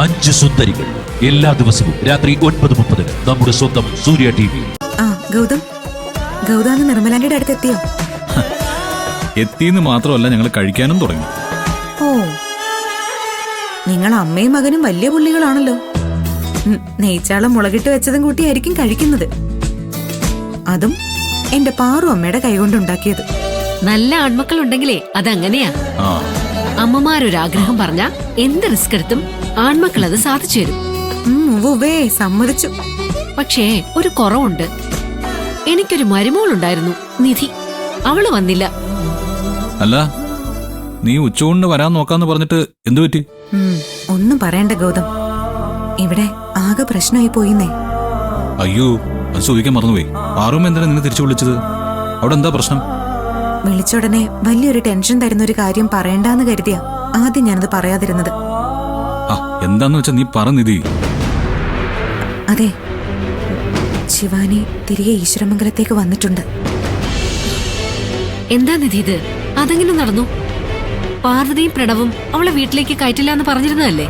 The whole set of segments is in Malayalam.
5 സുന്ദരികൾ എല്ലാ ദിവസവും രാത്രി 9:30 നമ്മുടെ സ്വന്തം സൂര്യ TV. ഗൗതം നിർമ്മലാന്റെ അടുത്ത് എത്തിയോ? എത്തിയെന്ന് മാത്രമല്ല, ഞങ്ങൾ കഴിക്കാനും തുടങ്ങി. ഓ, നിങ്ങൾ അമ്മയും മകനും വലിയ പുള്ളികളാണല്ലോ. നെയ്ച്ചാളം മുളകിട്ട് വെച്ചതും കൂട്ടിയായിരിക്കും കഴിക്കുന്നത്. അതും എന്റെ പാറു അമ്മയുടെ കൈകൊണ്ടുണ്ടാക്കിയത്. നല്ല ആൺമക്കൾ ഉണ്ടെങ്കിലേ അതങ്ങനെയാ. അമ്മമാരൊരാഗ്രഹം പറഞ്ഞാ എന്ത് റിസ്ക് എടുത്തും ആൺമക്കൾ അത് സാധിച്ചു തരും. സമ്മതിച്ചു. പക്ഷേ ഒരു കുറവുണ്ട്. എനിക്കൊരു മരുമോളുണ്ടായിരുന്നു, നിധി. അവള് വന്നില്ല. അല്ല, നീ ഉച്ചകൊണ്ട് വരാൻ നോക്കാന്ന് പറഞ്ഞിട്ട് എന്തു പറ്റി? ഒന്നും പറയണ്ട ഗൗതം, ഇവിടെ ആകെ പ്രശ്നമായി പോയിന്നേ. അയ്യോ, അത് ചോദിക്കാൻ മറന്നുപോയി. പാറും എന്തിനാ നിന്നെ തിരിച്ചു വിളിച്ചത്? അവിടെ എന്താ പ്രശ്നം? വിളിച്ചോടനെ വലിയൊരു ടെൻഷൻ തരുന്ന ഒരു കാര്യം പറയണ്ടെന്ന് കരുതിയാ ആദ്യം ഞാനത് പറയാതിരുന്നത്. എന്താന്ന് വെച്ചാ നീ പറ നിധി. അതെ, ശിവാനി തിരികെ ഈശ്വരമംഗലത്തേക്ക് വന്നിട്ടുണ്ട്. എന്താ നിധി ഇത്? അതെങ്ങനെ നടന്നു? പാർവതിയും പ്രണവും അവളെ വീട്ടിലേക്ക് കയറ്റില്ല എന്ന് പറഞ്ഞിരുന്നതല്ലേ?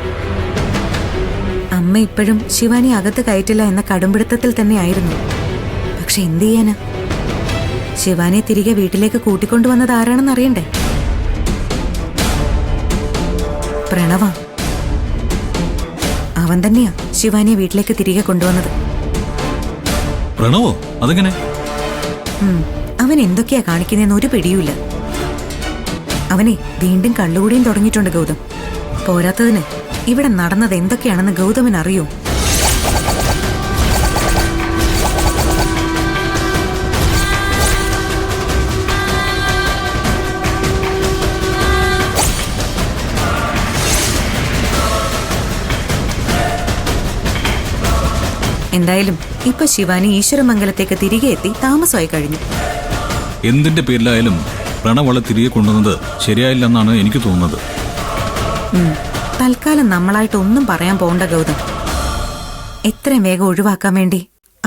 അമ്മ ഇപ്പോഴും ശിവാനി അകത്ത് കയറ്റില്ല എന്ന കടുംപിടുത്തത്തിൽ തന്നെയായിരുന്നു. പക്ഷെ എന്ത് ചെയ്യാനാ? ശിവാനിയെ തിരികെ വീട്ടിലേക്ക് കൂട്ടിക്കൊണ്ടുവന്നത് ആരാണെന്ന് അറിയണ്ടേ? പ്രണവ. അവൻ തന്നെയാ ശിവാനിയെ വീട്ടിലേക്ക് തിരികെ കൊണ്ടുവന്നത്. പ്രണവോ? അതെങ്ങനെ? അവൻ എന്തൊക്കെയാ കാണിക്കുന്നതെന്ന് ഒരു പിടിയുമില്ല. അവനെ വീണ്ടും കള്ളുകൂടിയും തുടങ്ങിയിട്ടുണ്ട് ഗൗതം. പോരാത്തതിന് ഇവിടെ നടന്നത് എന്തൊക്കെയാണെന്ന് ഗൗതമൻ അറിയൂ. എന്തായാലും ഇപ്പൊ ശിവാനി ഈശ്വരമംഗലത്തേക്ക് തിരികെ എത്തി താമസമായി കഴിഞ്ഞു. എന്തിന്റെ പേരിലായാലും പ്രണവളെ തിരികെ കൊണ്ടുവന്നത് ശരിയായില്ലെന്നാണ് എനിക്ക് തോന്നുന്നത്. തൽക്കാലം നമ്മളായിട്ട് ഒന്നും പറയാൻ പോണ്ട ഗൗതം. എത്രയും വേഗം ഒഴിവാക്കാൻ വേണ്ടി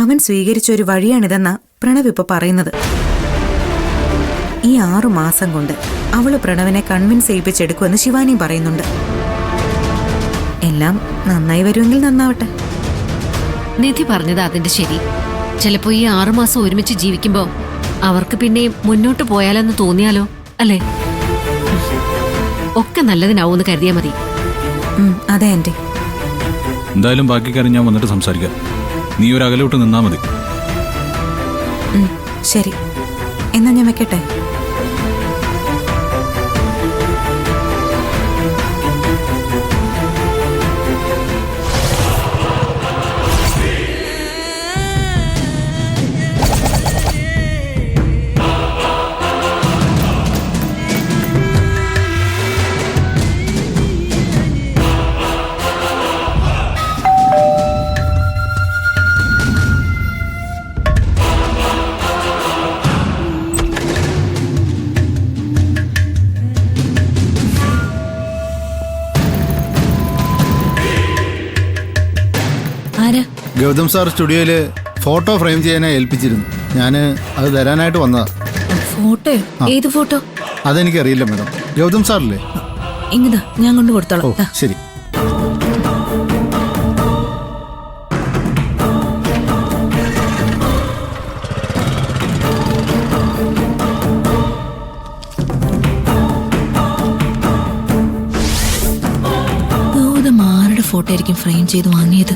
അവൻ സ്വീകരിച്ച ഒരു വഴിയാണിതെന്നാ പ്രണവ് ഇപ്പൊ പറയുന്നത്. ഈ 6 മാസം കൊണ്ട് അവള് പ്രണവിനെ കൺവിൻസ് ചെയ്യിപ്പിച്ചെടുക്കുമെന്ന് ശിവാനിയും പറയുന്നുണ്ട്. എല്ലാം നന്നായി വരുമെങ്കിൽ നന്നാവട്ടെ. നിധി പറഞ്ഞത് അതിന്റെ ശരി. ചിലപ്പോ ഈ 6 മാസം ഒരുമിച്ച് ജീവിക്കുമ്പോ അവർക്ക് പിന്നെയും മുന്നോട്ട് പോയാലെന്ന് തോന്നിയാലോ, അല്ലേ? ഒക്കെ നല്ലതിനാവൂന്ന് കരുതിയാ മതി. അതെ ആന്റി. എന്തായാലും ബാക്കി കാര്യം ഞാൻ വന്നിട്ട് സംസാരിക്കാം. നീ ഒരു അകലോട്ട് നിന്നാ മതി. ശരി, എന്നാ ഞാൻ വെക്കട്ടെ. ഗൗതം സാർ സ്റ്റുഡിയോയില് ഫോട്ടോ ഫ്രെയിം ചെയ്യാനായി ഏൽപ്പിച്ചിരുന്നു. ഞാന് അത് തരാനായിട്ട് വന്നതാ. ഫോട്ടോ? ഏത് ഫോട്ടോ? അതെനിക്കറിയില്ല മാഡം. ഗൗതം സാറല്ലേ? ഇങ്ങതാ, ഞാൻ കൊണ്ട് കൊടുത്തോളാം. ഓ ശരി. ഗൗതം ആരുടെ ഫോട്ടോ ആയിരിക്കും ഫ്രെയിം ചെയ്ത് വാങ്ങിയത്?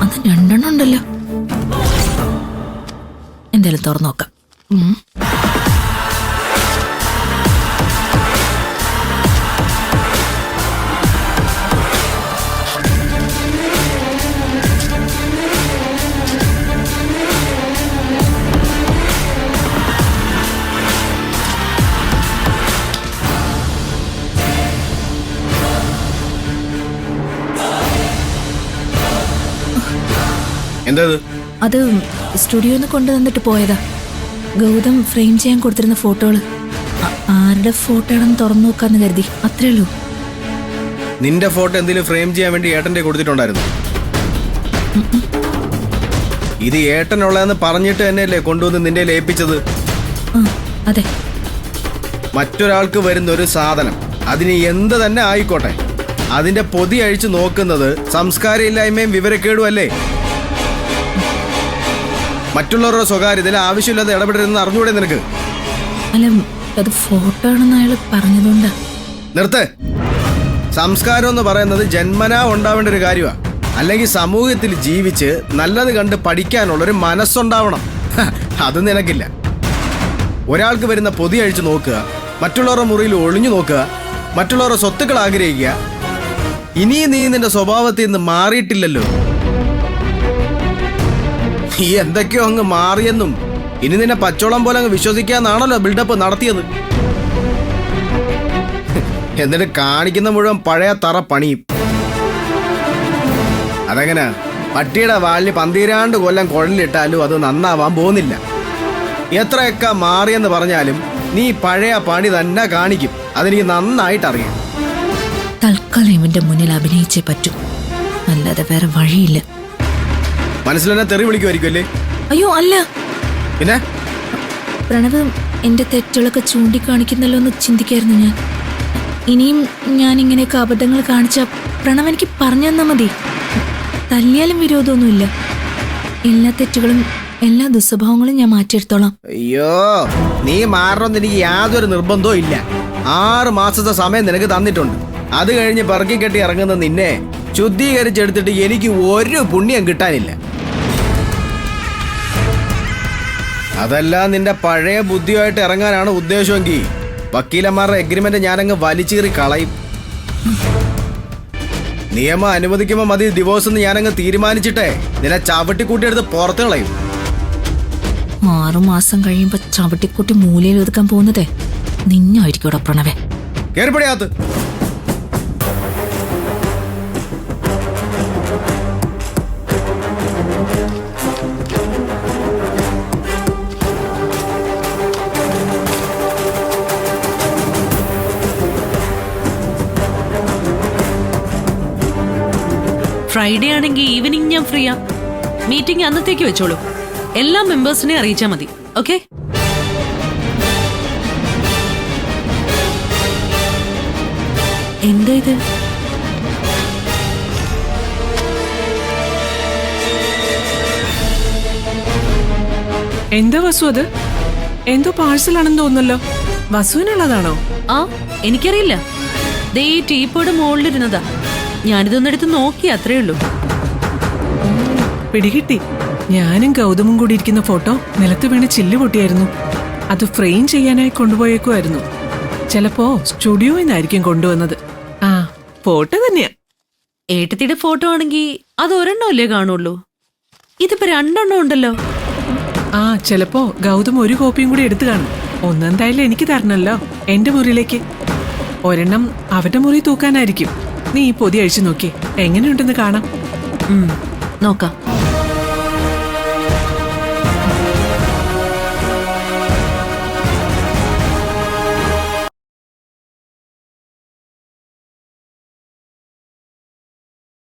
അത് 2 എണ്ണം ഉണ്ടല്ലോ. എന്തായാലും തുറന്നു നോക്കാം. എന്താ അത് സ്റ്റുഡിയോയിൽ നിന്ന് കൊണ്ടുവന്നിട്ട് പോയതാ. ഗൗതം ഫ്രെയിം ചെയ്യാൻ കൊടുത്തിരുന്ന ഫോട്ടോകള്. ആരുടെ ഫോട്ടോ ആണെന്ന് തുറന്നു നോക്കാന്ന് കരുതി, അത്രേ ഉള്ളൂ. നിന്റെ ഫോട്ടോ എന്തെങ്കിലും ഫ്രെയിം ചെയ്യാൻ വേണ്ടി ഏട്ടന്റെ കൊടുത്തിട്ടുണ്ടായിരുന്നു? ഇത് ഏട്ടനുള്ളതെന്ന് പറഞ്ഞിട്ട് തന്നെയല്ലേ കൊണ്ടുവന്ന് നിന്റെ ഏൽപ്പിച്ചത്? അതെ. മറ്റൊരാൾക്ക് വരുന്ന ഒരു സാധനം, അതിന് എന്ത് തന്നെ ആയിക്കോട്ടെ, അതിന്റെ പൊതി അഴിച്ചു നോക്കുന്നത് സംസ്കാരമില്ലായ്മയും വിവരക്കേടും അല്ലേ? മറ്റുള്ളവരുടെ സ്വകാര്യതയിൽ ആവശ്യമില്ലാതെ ഇടപെടരുതെന്ന് അറിഞ്ഞൂടെ നിനക്ക്? അല്ല, അത് ഫോട്ടോ ആണെന്ന് അയാൾ പറഞ്ഞതുകൊണ്ടാ. നിർത്ത്. സംസ്കാരം എന്ന് പറയുന്നത് ജന്മനാ ഉണ്ടാവേണ്ട ഒരു കാര്യമാണ്. അല്ലെങ്കിൽ സമൂഹത്തിൽ ജീവിച്ച് നല്ലത് കണ്ട് പഠിക്കാനുള്ളൊരു മനസ്സുണ്ടാവണം. അത് നിനക്കില്ല. ഒരാൾക്ക് വരുന്ന പൊതി അഴിച്ചു നോക്കുക, മറ്റുള്ളവരുടെ മുറിയിൽ ഒളിഞ്ഞു നോക്കുക, മറ്റുള്ളവരുടെ സ്വത്തുക്കൾ ആഗ്രഹിക്കുക. ഇനിയും നീ നിന്റെ സ്വഭാവത്തിൽ നിന്ന് മാറിയിട്ടില്ലല്ലോ. നീ എന്തൊക്കെയോ അങ്ങ് മാറിയെന്നും ഇനി നിന്നെ പച്ചോളം പോലെ അങ്ങ് വിശ്വസിക്കാന്നാണല്ലോ ബിൽഡപ്പ് നടത്തിയത്. എന്നിട്ട് കാണിക്കുന്ന മുഴുവൻ പഴയ തറ പണിയും. അതെങ്ങനെ പട്ടിയുടെ വാലിന് 12 കൊല്ലം കുഴലിട്ടാലും അത് നന്നാവാൻ പോകുന്നില്ല. എത്രയൊക്കെ മാറിയെന്ന് പറഞ്ഞാലും നീ പഴയ പണി തന്നെ കാണിക്കും. അതെനിക്ക് നന്നായിട്ടറിയാം. തൽക്കാലം ഇവന്റെ മുന്നിൽ അഭിനയിച്ചേ പറ്റൂ, അല്ലാതെ വേറെ വഴിയില്ല. മനസ്സിലെന്നെ തെറി വിളിക്കുമായിരിക്കും അല്ലേ? അയ്യോ അല്ല, പിന്നെ പ്രണവ് എന്റെ തെറ്റുകളൊക്കെ ചൂണ്ടിക്കാണിക്കുന്നല്ലോ എന്ന് ചിന്തിക്കായിരുന്നു ഞാൻ. ഇനിയും ഞാൻ ഇങ്ങനെയൊക്കെ അബദ്ധങ്ങൾ കാണിച്ച പ്രണവ് എനിക്ക് പറഞ്ഞു തന്നാ മതി. തല്ലിയാലും വിരോധമൊന്നുമില്ല. എല്ലാ തെറ്റുകളും എല്ലാ ദുസ്വഭാവങ്ങളും ഞാൻ മാറ്റിയെടുത്തോളാം. അയ്യോ, നീ മാറണമെന്ന് എനിക്ക് യാതൊരു നിർബന്ധവും ഇല്ല. 6 മാസത്തെ സമയം നിനക്ക് തന്നിട്ടുണ്ട്. അത് കഴിഞ്ഞ് പറക്കി കെട്ടി ഇറങ്ങുന്ന നിന്നെ ശുദ്ധീകരിച്ചെടുത്തിട്ട് എനിക്ക് ഒരു പുണ്യം കിട്ടാനില്ല. അതല്ല നിന്റെ പഴയ ബുദ്ധിയായിട്ട് ഇറങ്ങാനാണ് ഉദ്ദേശമെങ്കിൽ വക്കീലന്മാരുടെ എഗ്രിമെന്റ് ഞാനങ്ങ് വലിച്ചീറി കളയും. നിയമം അനുവദിക്കുമ്പോൾ മതി ഡിവോഴ്സ് എന്ന് ഞാനങ്ങ് തീരുമാനിച്ചിട്ടേ നിന്നെ ചവിട്ടിക്കൂട്ടിയെടുത്ത് പുറത്ത് കളയും. 6 മാസം കഴിയുമ്പോ ചവിട്ടിക്കൂട്ടി മൂലയിൽ ഒതുക്കാൻ പോകുന്നതേ നിന്നായിരിക്കൂടാ പ്രണവേ. കേറിപ്പടിയാത്ത്. ഫ്രൈഡേ ആണെങ്കിൽ ഈവനിങ് ഞാൻ ഫ്രീയാ. മീറ്റിംഗ് അന്നത്തേക്ക് വെച്ചോളൂ. എല്ലാ മെമ്പേഴ്സിനെ അറിയിച്ചാൽ മതി. ഓക്കെ? എന്താ ഇത്? എന്താ വസു അത്? എന്തോ പാഴ്സലാണെന്ന് തോന്നുന്നല്ലോ. വസുവിനുള്ളതാണോ? ആ, എനിക്കറിയില്ല. ദേ ഈ ടീപ്പോയുടെ മുകളിലിരുന്നതാ. ഞാനിതൊന്നെടുത്ത് നോക്കി, അത്രേ ഉള്ളൂ. പിടികിട്ടി. ഞാനും ഗൗതമും കൂടി ഇരിക്കുന്ന ഫോട്ടോ നിലത്ത് വീണ് ചില്ല് പൊട്ടിയായിരുന്നു. അത് ഫ്രെയിം ചെയ്യാനായി കൊണ്ടുപോയേക്കുമായിരുന്നു. ചിലപ്പോ സ്റ്റുഡിയോയിൽ നിന്നായിരിക്കും കൊണ്ടുവന്നത്. ആ, ഫോട്ടോ തന്നെയാ. ഏട്ടത്തിയുടെ ഫോട്ടോ ആണെങ്കിൽ അത് ഒരെണ്ണമല്ലേ കാണുള്ളൂ. ഇതിപ്പോ 2 എണ്ണം ഉണ്ടല്ലോ. ആ, ചിലപ്പോ ഗൗതം ഒരു കോപ്പിയും കൂടി എടുത്തു കാണും. ഒന്നെന്തായാലും എനിക്ക് തരണല്ലോ എന്റെ മുറിയിലേക്ക്. ഒരെണ്ണം അവന്റെ മുറി തൂക്കാനായിരിക്കും. നീ ഈ പൊതി അഴിച്ചു നോക്കി എങ്ങനെയുണ്ടെന്ന് കാണാം. നോക്കാം.